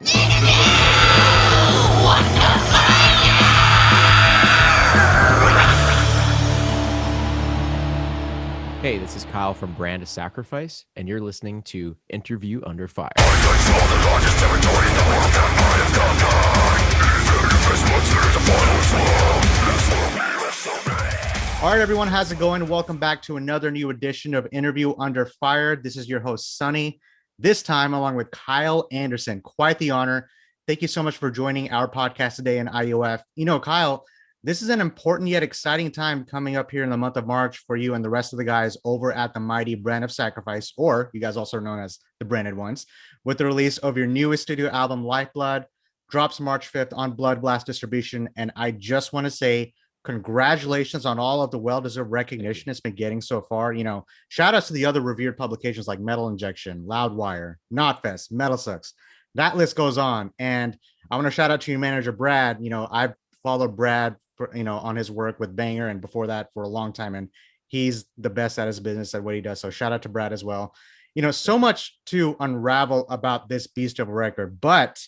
Hey, this is Kyle from Brand of Sacrifice, and you're listening to Interview Under Fire. All right, everyone, how's it going? Welcome back to another new edition of Interview Under Fire. This is your host, Sunny, this time along with Kyle Anderson. Quite the honor. Thank you so much for joining our podcast today in IOF. You know, Kyle, this is an important yet exciting time coming up here in the month of March for you and the rest of the guys over at the mighty Brand of Sacrifice, or you guys also known as the Branded Ones, with the release of your newest studio album, Lifeblood, drops March 5th on Blood Blast distribution. And I just want to say, congratulations on all of the well-deserved recognition it's been getting so far. You know, shout outs to the other revered publications like Metal Injection, Loudwire, Knotfest, Metal Sucks. That list goes on. And I want to shout out to your manager, Brad. You know, I've followed Brad for, on his work with Banger and before that for a long time. And he's the best at his business at what he does. So shout out to Brad as well. You know, so much to unravel about this beast of a record. But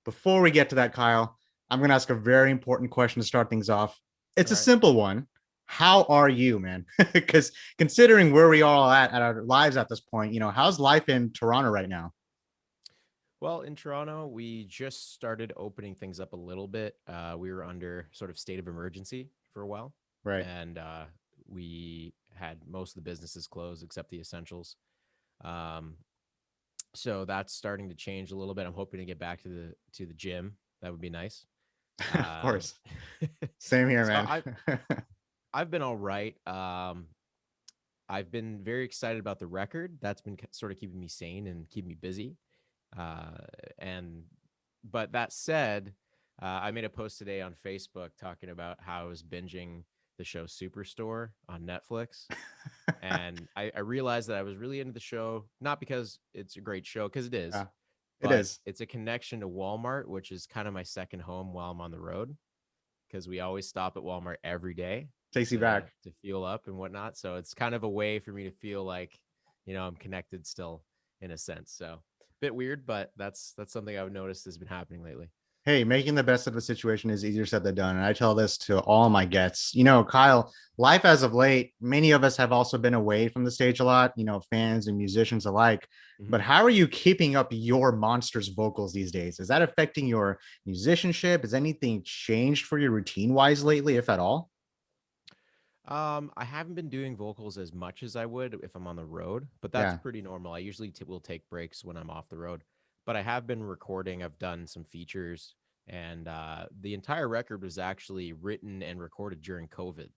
before we get to that, Kyle, I'm going to ask a very important question to start things off. It's a simple one. How are you, man? Because considering where we are all at our lives at this point, you know, how's life in Toronto right now? Well, in Toronto, we just started opening things up a little bit. We were under sort of state of emergency for a while. Right. And we had most of the businesses closed except the essentials. So that's starting to change a little bit. I'm hoping to get back to the gym. That would be nice. Of course. Same here, so man. I've been all right. I've been very excited about the record. That's been sort of keeping me sane and keeping me busy. But that said, I made a post today on Facebook talking about how I was binging the show Superstore on Netflix. And I realized that I was really into the show, not because it's a great show, because it is. It is. It's a connection to Walmart, which is kind of my second home while I'm on the road, because we always stop at Walmart every day. Takes you back to fuel up and whatnot. So it's kind of a way for me to feel like, you know, I'm connected still in a sense. So bit weird, but that's something I've noticed has been happening lately. Hey, making the best of a situation is easier said than done. And I tell this to all my guests. You know, Kyle, life as of late, many of us have also been away from the stage a lot, you know, fans and musicians alike. Mm-hmm. But how are you keeping up your monstrous vocals these days? Is that affecting your musicianship? Has anything changed for your routine wise lately, if at all? I haven't been doing vocals as much as I would if I'm on the road, but that's pretty normal. I usually will take breaks when I'm off the road. But I have been recording. I've done some features, and the entire record was actually written and recorded during COVID.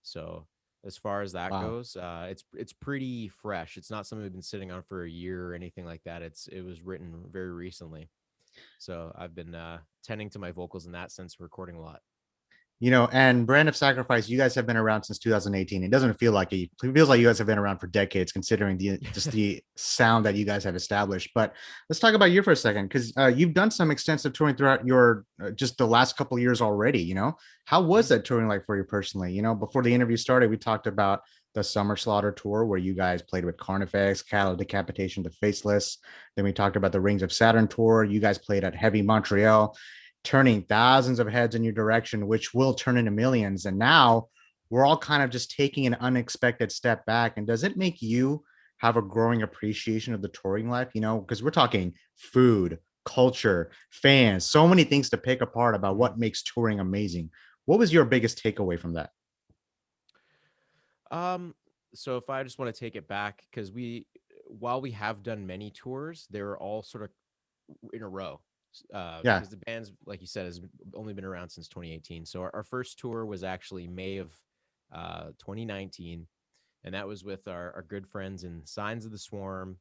So as far as that goes, it's pretty fresh. It's not something we've been sitting on for a year or anything like that. It was written very recently. So I've been tending to my vocals in that sense, recording a lot. You know, and Brand of Sacrifice, you guys have been around since 2018. It doesn't feel like it feels like you guys have been around for decades, considering the sound that you guys have established. But let's talk about you for a second, because you've done some extensive touring throughout your just the last couple of years already. You know, how was that touring like for you personally? You know, before the interview started, we talked about the Summer Slaughter tour where you guys played with Carnifex, Cattle Decapitation, The Faceless. Then we talked about the Rings of Saturn tour. You guys played at Heavy Montreal, turning thousands of heads in your direction, which will turn into millions. And now we're all kind of just taking an unexpected step back. And does it make you have a growing appreciation of the touring life? You know, because we're talking food, culture, fans, so many things to pick apart about what makes touring amazing. What was your biggest takeaway from that? So if I just want to take it back, because while we have done many tours, they're all sort of in a row. Because the band's, like you said, has only been around since 2018. So our first tour was actually May of 2019, and that was with our good friends in Signs of the Swarm,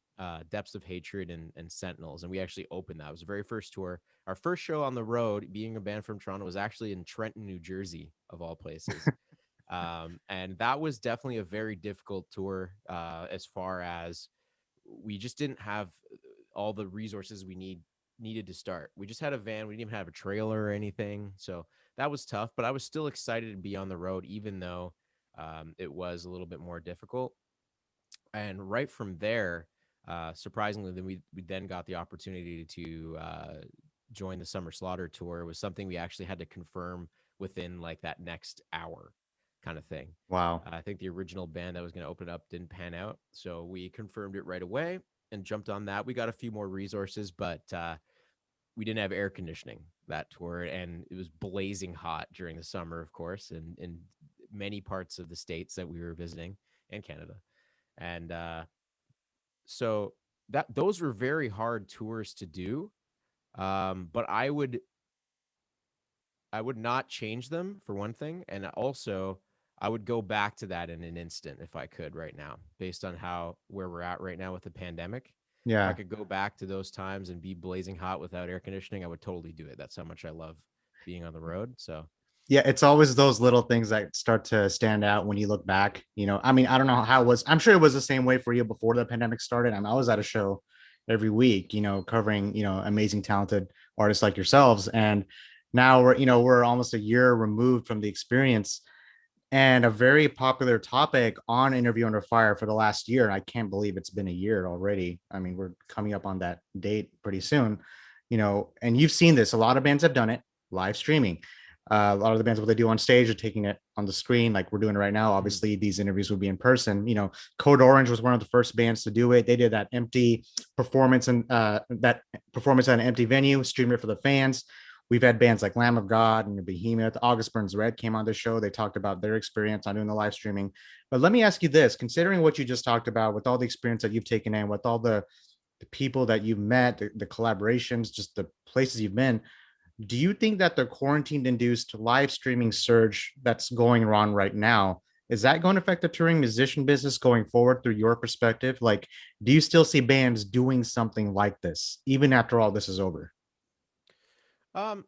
Depths of Hatred, and Sentinels. And we actually opened that. It was the very first tour. Our first show on the road, being a band from Toronto, was actually in Trenton, New Jersey, of all places. And that was definitely a very difficult tour, as far as we just didn't have all the resources we needed to start. We just had a van. We didn't even have a trailer or anything. So that was tough, but I was still excited to be on the road, even though it was a little bit more difficult. And right from there, surprisingly, then we then got the opportunity to join the Summer Slaughter tour was something we actually had to confirm within like that next hour kind of thing. Wow. I think the original band that was going to open up didn't pan out. So we confirmed it right away and jumped on that. We got a few more resources, but we didn't have air conditioning that tour. And it was blazing hot during the summer, of course, in many parts of the states that we were visiting and Canada. And so those were very hard tours to do. But I would not change them for one thing, and also I would go back to that in an instant if I could right now, based on how where we're at right now with the pandemic. If I Yeah. could go back to those times and be blazing hot without air conditioning, I would totally do it. That's how much I love being on the road. So Yeah, it's always those little things that start to stand out when you look back. I mean, I don't know how it was. I'm sure it was the same way for you before the pandemic started. I was at a show every week, covering, amazing, talented artists like yourselves. And now we're almost a year removed from the experience. And a very popular topic on Interview Under Fire for the last year. I can't believe it's been a year already. I mean, we're coming up on that date pretty soon, and you've seen this. A lot of bands have done it, live streaming. A lot of the bands, what they do on stage, are taking it on the screen, like we're doing right now. mhm. Obviously, these interviews would be in person. Code Orange was one of the first bands to do it. They did that empty performance and that performance at an empty venue, stream it for the fans. We've had bands like Lamb of God and Behemoth. August Burns Red came on the show. They talked about their experience on doing the live streaming. But let me ask you this: considering what you just talked about, with all the experience that you've taken in, with all the people that you've met, the collaborations, just the places you've been, do you think that the quarantine induced live streaming surge that's going on right now, is that going to affect the touring musician business going forward through your perspective? Like, do you still see bands doing something like this even after all this is over?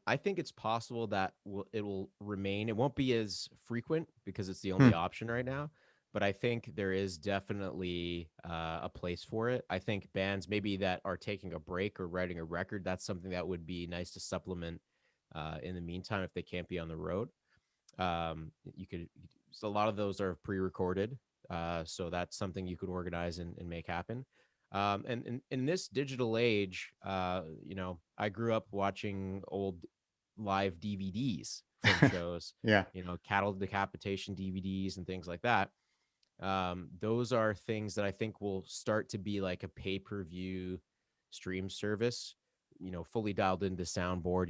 I think it's possible that it will remain. It won't be as frequent because it's the only Hmm. option right now. But I think there is definitely a place for it. I think bands maybe that are taking a break or writing a record, that's something that would be nice to supplement in the meantime if they can't be on the road. You could, so a lot of those are pre-recorded, so that's something you could organize and make happen. And in this digital age, I grew up watching old live DVDs from shows, Yeah. cattle decapitation DVDs and things like that. Those are things that I think will start to be like a pay-per-view stream service, fully dialed into soundboard.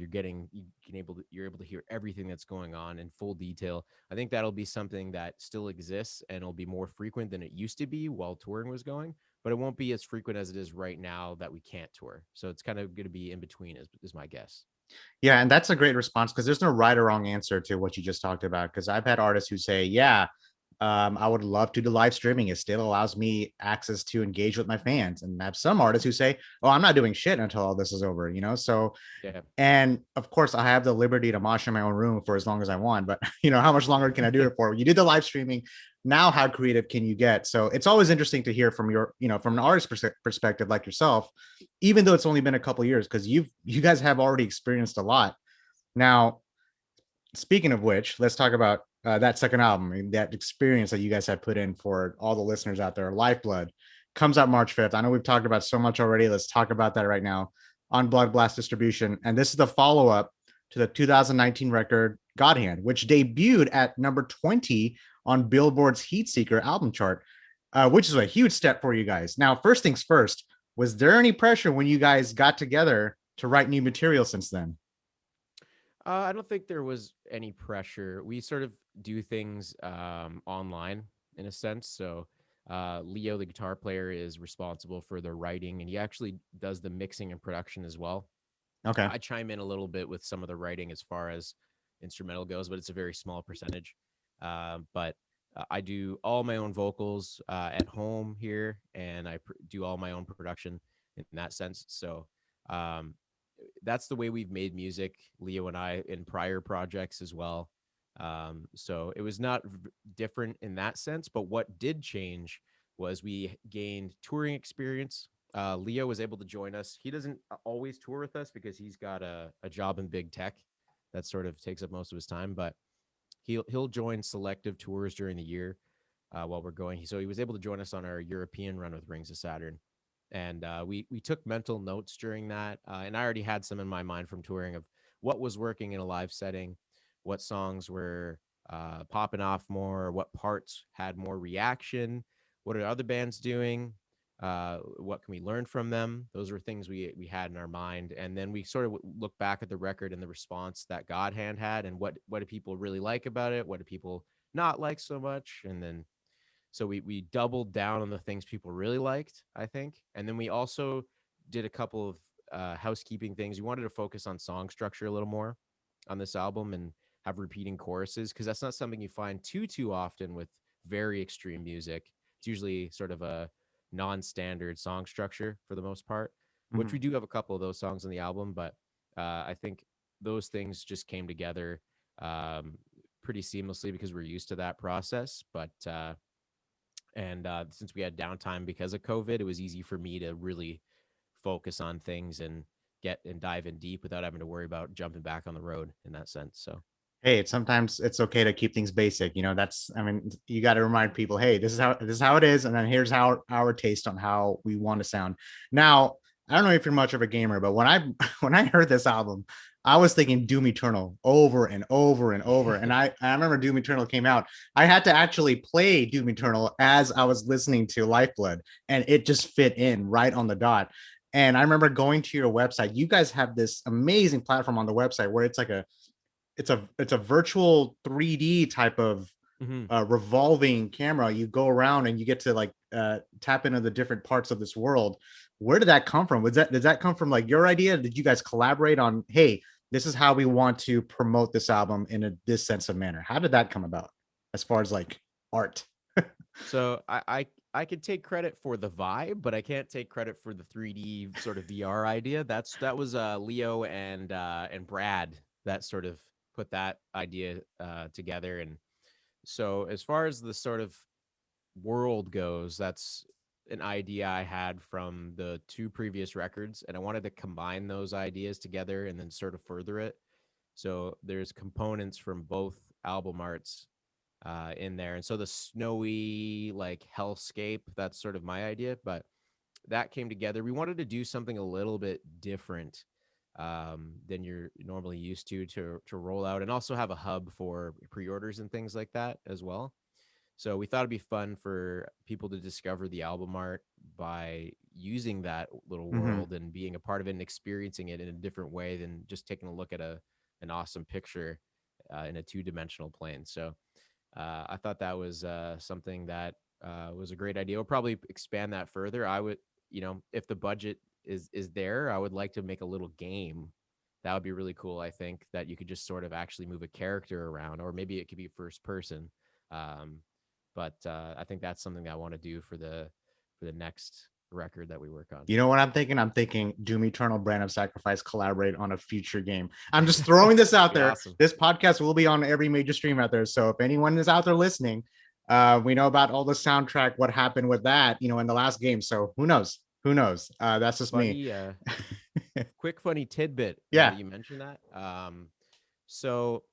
You're able to hear everything that's going on in full detail. I think that'll be something that still exists and it'll be more frequent than it used to be while touring was going, but it won't be as frequent as it is right now that we can't tour. So it's kind of going to be in between is my guess. Yeah, and that's a great response because there's no right or wrong answer to what you just talked about. Because I've had artists who say, "Yeah, I would love to do live streaming. It still allows me access to engage with my fans." And I have some artists who say, "Oh, I'm not doing shit until all this is over." So, Yeah. and of course, I have the liberty to mosh in my own room for as long as I want. But how much longer can I do it for? You did the live streaming. Now, how creative can you get? So it's always interesting to hear from from an artist perspective like yourself, even though it's only been a couple of years, because you guys have already experienced a lot. Now, speaking of which, let's talk about that second album, that experience that you guys have put in for all the listeners out there. Lifeblood comes out March 5th. I know we've talked about so much already. Let's talk about that right now on Blood Blast distribution. And this is the follow up to the 2019 record God Hand, which debuted at number 20 on Billboard's Heat Seeker album chart, which is a huge step for you guys. Now, first things first, was there any pressure when you guys got together to write new material since then? I don't think there was any pressure. We sort of do things online in a sense. So Leo, the guitar player, is responsible for the writing, and he actually does the mixing and production as well. Okay. I chime in a little bit with some of the writing as far as instrumental goes, but it's a very small percentage. But I do all my own vocals at home here, and do all my own production in that sense. So um, that's the way we've made music, Leo and I, in prior projects as well. So it was not different in that sense. But what did change was we gained touring experience. Leo was able to join us. He doesn't always tour with us because he's got a job in big tech that sort of takes up most of his time. But he'll join selective tours during the year while we're going. So he was able to join us on our European run with Rings of Saturn. And we took mental notes during that, and I already had some in my mind from touring of what was working in a live setting, what songs were popping off more, what parts had more reaction, what are other bands doing, what can we learn from them. Those were things we had in our mind, and then we sort of look back at the record and the response that God Hand had, and what do people really like about it, what do people not like so much, and then so we doubled down on the things people really liked, I think. And then we also did a couple of housekeeping things. We wanted to focus on song structure a little more on this album and have repeating choruses, because that's not something you find too often with very extreme music. It's usually sort of a non-standard song structure for the most part, which we do have a couple of those songs on the album, but I think those things just came together pretty seamlessly because we're used to that process. But since we had downtime because of COVID, it was easy for me to really focus on things and get and dive in deep without having to worry about jumping back on the road in that sense. So hey, sometimes it's okay to keep things basic. I mean, you got to remind people, hey, this is how it is, and then here's how our taste on how we want to sound. Now, I don't know if you're much of a gamer, but when I when I heard this album, I was thinking Doom Eternal over and over and over. And I remember Doom Eternal came out. I had to actually play Doom Eternal as I was listening to Lifeblood, and it just fit in right on the dot. And I remember going to your website. You guys have this amazing platform on the website where it's a virtual 3D type of revolving camera. You go around and you get to like tap into the different parts of this world. Where did that come from? Did that come from like your idea? Did you guys collaborate on, hey, this is how we want to promote this album in this sense of manner? How did that come about as far as like art? so I could take credit for the vibe, but I can't take credit for the 3D sort of VR idea. That was Leo and Brad that sort of put that idea together. And so as far as the sort of world goes, that's an idea I had from the two previous records, and I wanted to combine those ideas together and then sort of further it. So there's components from both album arts in there, and so the snowy like hellscape, that's sort of my idea, but that came together. We wanted to do something a little bit different than you're normally used to roll out, and also have a hub for pre-orders and things like that as well. So we thought it'd be fun for people to discover the album art by using that little world and being a part of it and experiencing it in a different way than just taking a look at an awesome picture in a two-dimensional plane. So I thought that was something that was a great idea. We'll probably expand that further. I would, if the budget is there, I would like to make a little game. That would be really cool. I think that you could just sort of actually move a character around, or maybe it could be first person. But I think that's something that I want to do for the next record that we work on. You know what I'm thinking? I'm thinking Doom Eternal, Brand of Sacrifice collaborate on a future game. I'm just throwing this out there. Awesome. This podcast will be on every major stream out there. So if anyone is out there listening, we know about all the soundtrack, what happened with that, in the last game. So who knows? Who knows? That's just me. Quick funny tidbit. Yeah, you mentioned that. So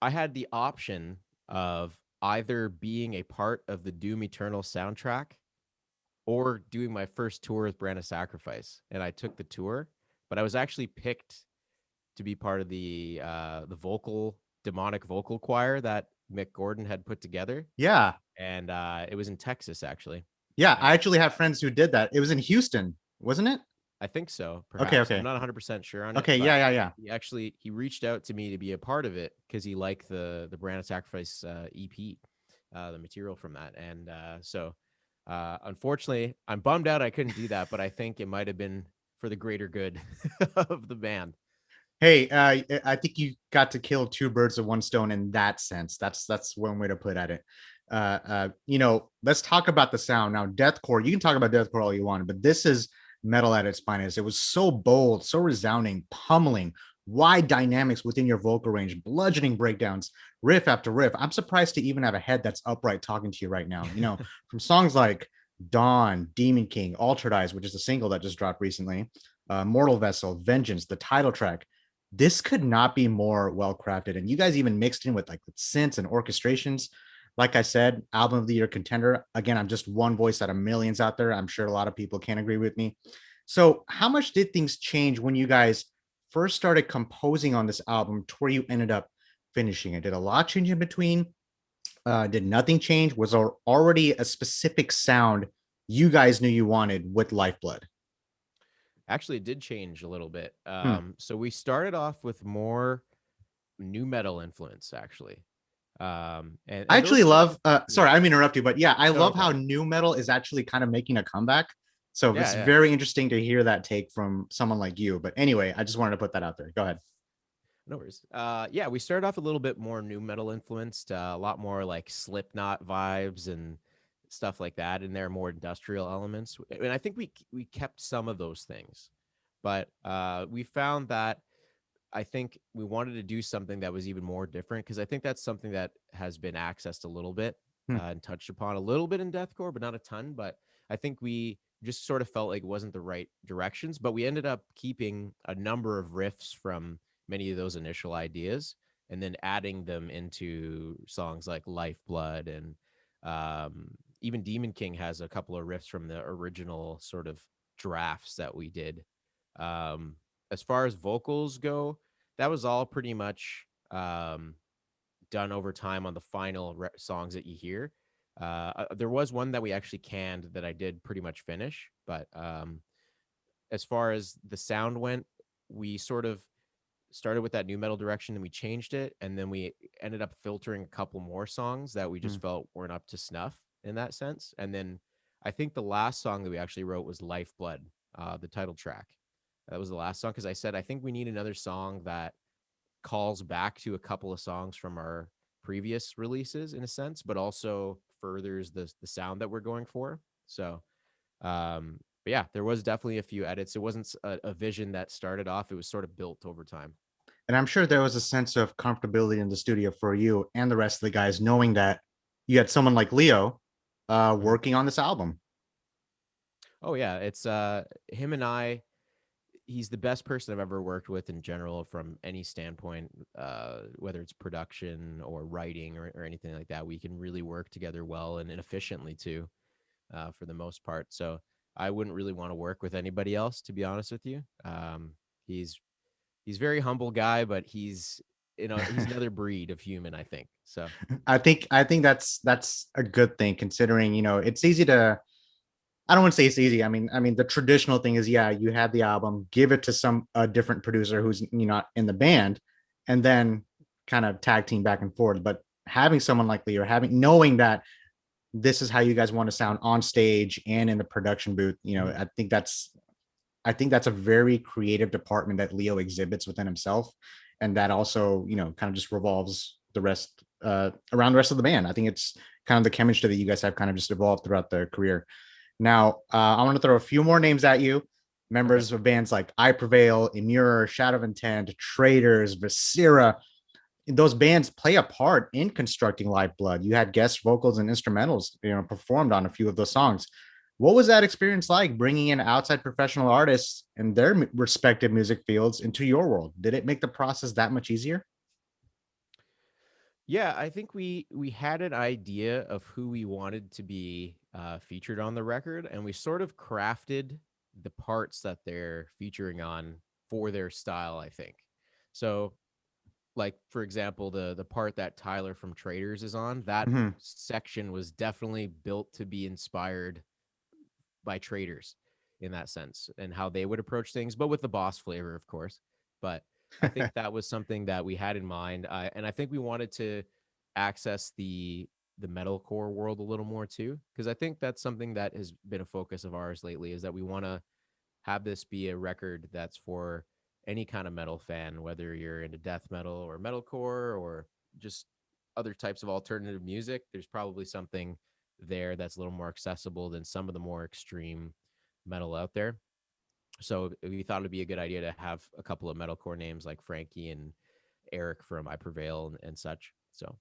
I had the option of either being a part of the Doom Eternal soundtrack or doing my first tour with Brand of Sacrifice, and I took the tour, but I was actually picked to be part of the demonic vocal choir that Mick Gordon had put together. Yeah, and it was in Texas, actually. Yeah, I actually have friends who did that. It was in Houston, wasn't it? I think so. Perhaps. Okay. I'm not 100% sure on it. Okay, yeah. He reached out to me to be a part of it because he liked the Brand of Sacrifice EP, the material from that, and so unfortunately, I'm bummed out I couldn't do that, but I think it might have been for the greater good of the band. Hey, I think you got to kill two birds with one stone in that sense. That's one way to put at it. Let's talk about the sound now. Deathcore, you can talk about deathcore all you want, but this is metal at its finest. It was so bold, so resounding, pummeling, wide dynamics within your vocal range, bludgeoning breakdowns, riff after riff. I'm surprised to even have a head that's upright talking to you right now. From songs like Dawn, Demon King, Altered Eyes, which is a single that just dropped recently, Mortal Vessel, Vengeance, the title track. This could not be more well crafted. And you guys even mixed in with like synths and orchestrations. Like I said, album of the year contender. Again, I'm just one voice out of millions out there. I'm sure a lot of people can't agree with me. So, how much did things change when you guys first started composing on this album to where you ended up finishing it? Did a lot change in between? Did nothing change? Was there already a specific sound you guys knew you wanted with Lifeblood? Actually, it did change a little bit. Hmm. So we started off with more new metal influence, actually. I And those actually songs, love, yeah, sorry, I didn't interrupt you, but yeah, I no, no love how problem. new metal is actually kind of making a comeback. So Yeah, it's yeah, very interesting to hear that take from someone like you. But anyway, I just wanted to put that out there. Go ahead. no worries. Yeah, we started off a little bit more new metal influenced, a lot more like Slipknot vibes and stuff like that, and there are more industrial elements. And I think we kept some of those things, but we found that I think we wanted to do something that was even more different because I think that's something that has been accessed a little bit Hmm. and touched upon a little bit in deathcore, but not a ton. But I think we just sort of felt like it wasn't the right directions. But we ended up keeping a number of riffs from many of those initial ideas and then adding them into songs like Lifeblood and even Demon King has a couple of riffs from the original sort of drafts that we did. Um, as far as vocals go, that was all pretty much done over time on the final songs that you hear. There was one that we actually canned that I did pretty much finish, but as far as the sound went, we sort of started with that new metal direction and we changed it, and then we ended up filtering a couple more songs that we Hmm. just felt weren't up to snuff in that sense. And then I think the last song that we actually wrote was Lifeblood, the title track. That was the last song because I said I think we need another song that calls back to a couple of songs from our previous releases in a sense, but also furthers the sound that we're going for. So, but yeah, there was definitely a few edits. It wasn't a vision that started off; it was sort of built over time. And I'm sure there was a sense of comfortability in the studio for you and the rest of the guys, knowing that you had someone like Leo Mhm. working on this album. Oh yeah, it's him and I. He's the best person I've ever worked with in general from any standpoint, whether it's production or writing or anything like that. We can really work together well and efficiently too, for the most part. So I wouldn't really want to work with anybody else, to be honest with you. He's he's very humble guy, but he's another breed of human, I think. So I think that's a good thing considering, it's easy to, I don't want to say it's easy. I mean the traditional thing is, yeah, you have the album, give it to some a different producer who's not in the band, and then kind of tag team back and forth. But having someone like Leo, having knowing that this is how you guys want to sound on stage and in the production booth, mhm. I think that's a very creative department that Leo exhibits within himself, and that also kind of just revolves the rest around the rest of the band. I think it's kind of the chemistry that you guys have kind of just evolved throughout the career. Now, I want to throw a few more names at you. Okay. Members of bands like I Prevail, Immure, Shadow of Intent, Traders, Viscera. Those bands play a part in constructing Lifeblood. You had guest vocals and instrumentals, performed on a few of those songs. What was that experience like bringing in outside professional artists and their respective music fields into your world? Did it make the process that much easier? Yeah, I think we had an idea of who we wanted to be featured on the record, and we sort of crafted the parts that they're featuring on for their style. I think so. Like for example, the part that Tyler from Traders is on, that Mm-hmm. section was definitely built to be inspired by Traders in that sense and how they would approach things, but with the boss flavor, of course. But I think that was something that we had in mind, and I think we wanted to access the metalcore world a little more too, because I think that's something that has been a focus of ours lately. Is that we want to have this be a record that's for any kind of metal fan, whether you're into death metal or metalcore or just other types of alternative music. There's probably something there that's a little more accessible than some of the more extreme metal out there. So we thought it'd be a good idea to have a couple of metalcore names like Frankie and Eric from I Prevail and such. So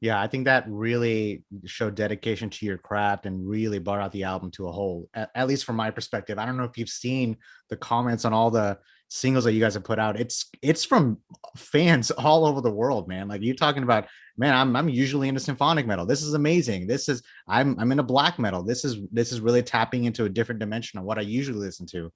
Yeah, I think that really showed dedication to your craft and really brought out the album to a whole, at least from my perspective. I don't know if you've seen the comments on all the singles that you guys have put out. It's from fans all over the world, man. Like you're talking about, man, I'm usually into symphonic metal. This is amazing. This is I'm into black metal. This is really tapping into a different dimension of what I usually listen to.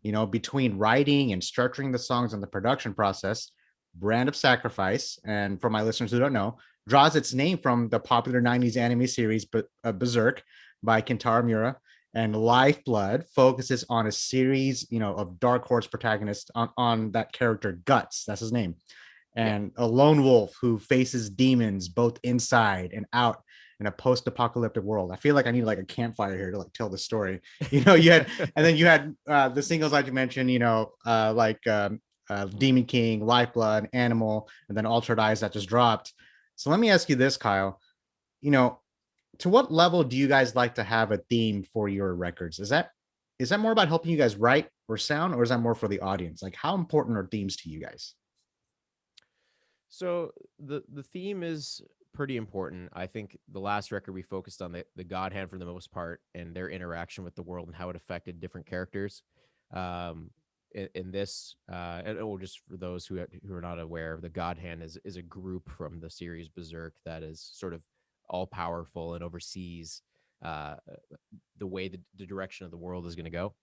You know, between writing and structuring the songs and the production process, Brand of Sacrifice, and for my listeners who don't know, draws its name from the popular 90s anime series Berserk by Kentaro Miura. And Lifeblood focuses on a series, you know, of dark horse protagonists on that character Guts. That's his name. Yeah. And a lone wolf who faces demons both inside and out in a post-apocalyptic world. I feel like I need like a campfire here to like tell the story. You know, you had, and then you had the singles like you mentioned, you know, Demon King, Lifeblood, Animal, and then Altered Eyes that just dropped. So let me ask you this, Kyle. You know, to what level do you guys like to have a theme for your records? Is that more about helping you guys write or sound, or is that more for the audience? Like, how important are themes to you guys? So the theme is pretty important. I think the last record we focused on the God Hand for the most part and their interaction with the world and how it affected different characters. Um, in this, and just for those who are not aware, the God Hand is a group from the series Berserk that is sort of all powerful and oversees uh, the way the direction of the world is going to go.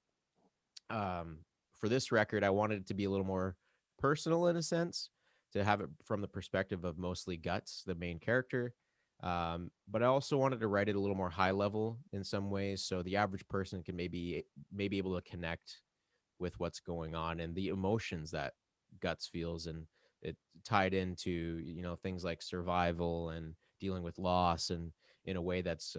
For this record, I wanted it to be a little more personal in a sense, to have it from the perspective of mostly Guts, the main character. But I also wanted to write it a little more high level in some ways, so the average person can maybe able to connect with what's going on and the emotions that Guts feels, and it tied into things like survival and dealing with loss, and in a way that's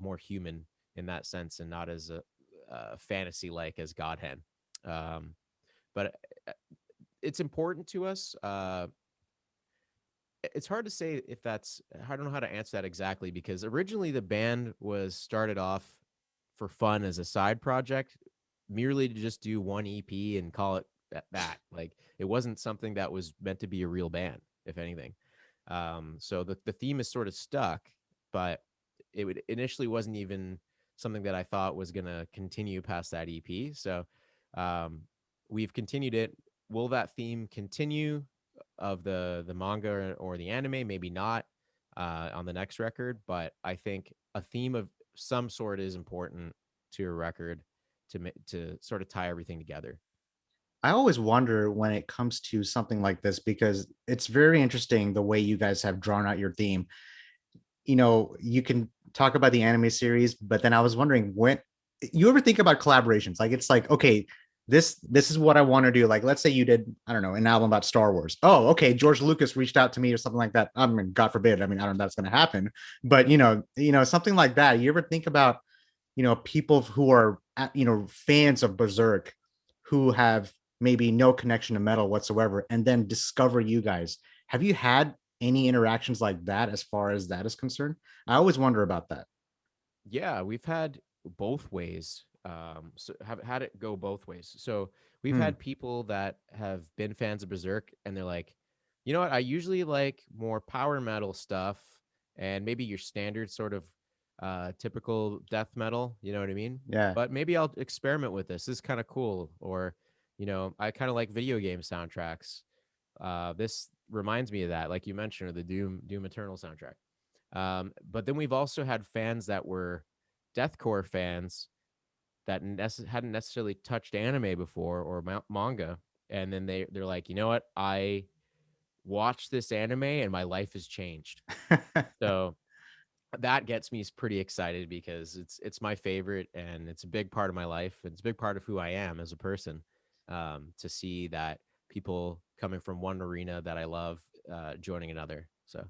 more human in that sense, and not as a fantasy like as Godhead. Um, but it's important to us. It's hard to say if that's. I don't know how to answer that exactly, because originally the band was started off for fun as a side project, merely to just do one EP and call it that. Like it wasn't something that was meant to be a real band, if anything. So the theme is sort of stuck, but initially wasn't even something that I thought was gonna continue past that EP. So um, we've continued it. Will that theme continue of the manga or the anime? Maybe not on the next record, but I think a theme of some sort is important to a record to sort of tie everything together. I always wonder when it comes to something like this because it's very interesting the way you guys have drawn out your theme. You know, you can talk about the anime series, but then I was wondering when you ever think about collaborations. Like it's like, okay, this is what I want to do. Like, let's say you did, I don't know, an album about Star Wars. Oh, okay, George Lucas reached out to me or something like that. I mean, God forbid. I mean, I don't know if that's going to happen, but something like that. You ever think about, people who are, fans of Berserk, who have maybe no connection to metal whatsoever, and then discover you guys? Have you had any interactions like that as far as that is concerned? I always wonder about that. Yeah, we've had both ways. So have had it go both ways. So we've Hmm. had people that have been fans of Berserk, and they're like, you know what? I usually like more power metal stuff, and maybe your standard sort of typical death metal. You know what I mean? Yeah. But maybe I'll experiment with this. This is kind of cool. Or, I kind of like video game soundtracks. This reminds me of that, like you mentioned, or the Doom Eternal soundtrack. But then we've also had fans that were deathcore fans that hadn't necessarily touched anime before or manga, and then they're like, you know what, I watched this anime and my life has changed. So that gets me pretty excited because it's my favorite and it's a big part of my life. It's a big part of who I am as a person. To see that people coming from one arena that I love joining another. So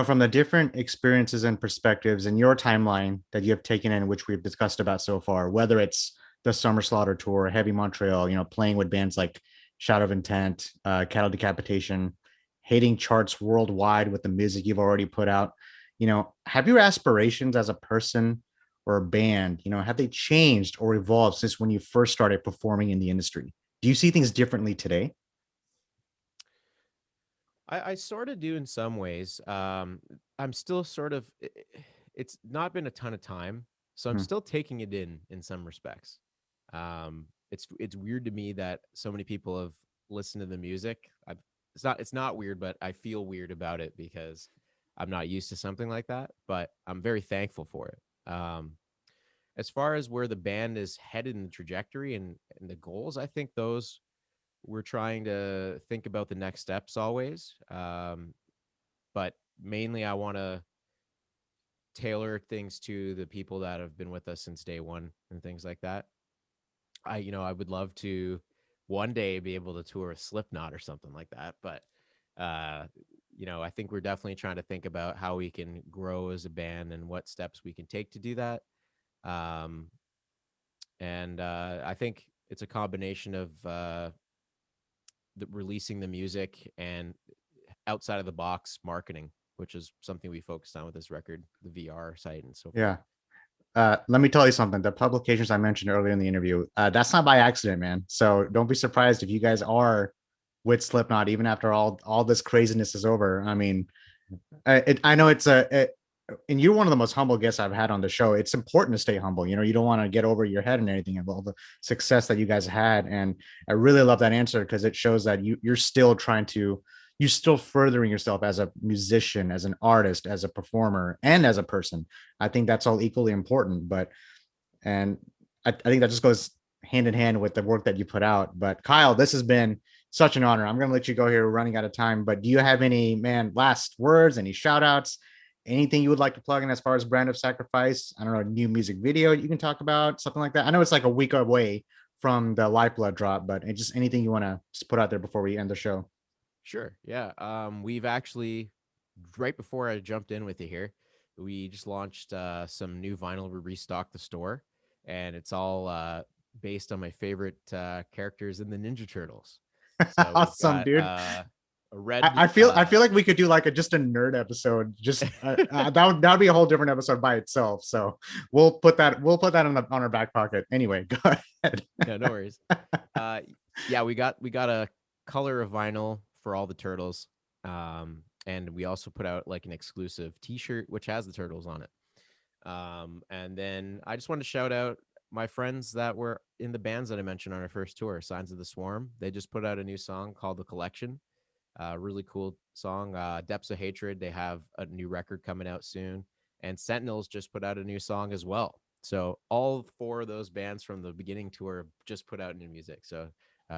From the different experiences and perspectives in your timeline that you have taken in, which we've discussed about so far, whether it's the Summer Slaughter tour, Heavy Montreal, playing with bands like Shadow of Intent, Cattle Decapitation, hitting charts worldwide with the music you've already put out, have your aspirations as a person or a band, have they changed or evolved since when you first started performing in the industry? Do you see things differently today? I sort of do in some ways. I'm still sort of. It's not been a ton of time, so I'm Hmm. still taking it in some respects. It's weird to me that so many people have listened to the music. It's not weird, but I feel weird about it because I'm not used to something like that. But I'm very thankful for it. As far as where the band is headed in the trajectory and the goals, I think those we're trying to think about the next steps always. But mainly, I want to tailor things to the people that have been with us since day one and things like that. I would love to one day be able to tour a Slipknot or something like that. But, uh, I think we're definitely trying to think about how we can grow as a band and what steps we can take to do that. Um, and I think it's a combination of releasing the music and outside of the box marketing, which is something we focused on with this record, the VR site and so forth. Yeah. Let me tell you something. The publications I mentioned earlier in the interview, that's not by accident, man. So don't be surprised if you guys are with Slipknot even after all this craziness is over. I mean, I know and you're one of the most humble guests I've had on the show. It's important to stay humble. You don't want to get over your head and anything of all the success that you guys had. And I really love that answer because it shows that you're still you're still furthering yourself as a musician, as an artist, as a performer, and as a person. I think that's all equally important. And I think that just goes hand in hand with the work that you put out. But Kyle, this has been such an honor. I'm going to let you go here. We're running out of time, but do you have any, last words, any shout outs, anything you would like to plug in as far as Brand of Sacrifice? I don't know, new music video you can talk about, something like that. I know it's like a week away from the Lifeblood drop, but just anything you want to just put out there before we end the show. Sure. Yeah. We've actually, right before I jumped in with you here, we just launched some new vinyl. We restocked the store, and it's all based on my favorite characters in the Ninja Turtles. So Awesome, dude. a red. I feel like we could do like just a nerd episode. Just that would be a whole different episode by itself. So we'll put that on our back pocket. Anyway, go ahead. No worries. Yeah, we got a color of vinyl for all the turtles, and we also put out like an exclusive T-shirt which has the turtles on it. And then I just want to shout out my friends that were in the bands that I mentioned on our first tour, Signs of the Swarm. They just put out a new song called The Collection. Really cool song. Depths of Hatred, they have a new record coming out soon. And Sentinels just put out a new song as well. So all four of those bands from the beginning tour just put out new music. So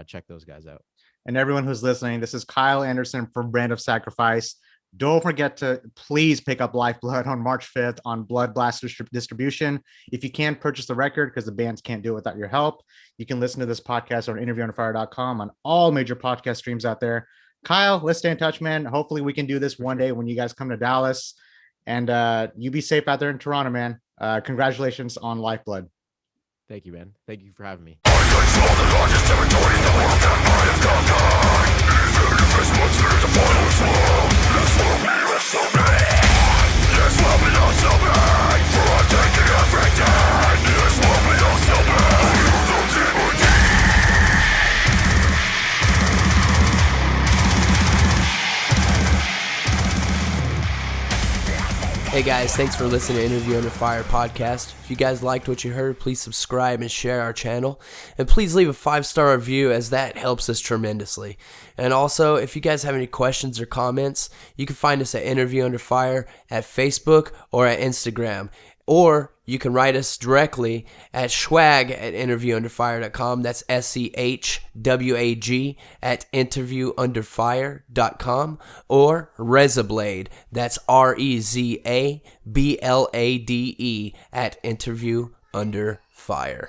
check those guys out. And everyone who's listening, this is Kyle Anderson from Brand of Sacrifice. Don't forget to please pick up Lifeblood on March 5th on Blood Blast distribution. If you can't purchase the record because the bands can't do it without your help, you can listen to this podcast on interviewonfire.com on all major podcast streams out there. Kyle, let's stay in touch, man. Hopefully we can do this one day when you guys come to Dallas. And you be safe out there in Toronto, man. Congratulations on Lifeblood. Thank you, man. Thank you for having me. Hey guys, thanks for listening to Interview Under Fire podcast. If you guys liked what you heard, please subscribe and share our channel. And please leave a 5-star review as that helps us tremendously. And also, if you guys have any questions or comments, you can find us at Interview Under Fire at Facebook or at Instagram. Or you can write us directly at schwag@interviewunderfire.com. That's SCHWAG at interviewunderfire.com. Or Rezablade, that's REZABLADE at interviewunderfire.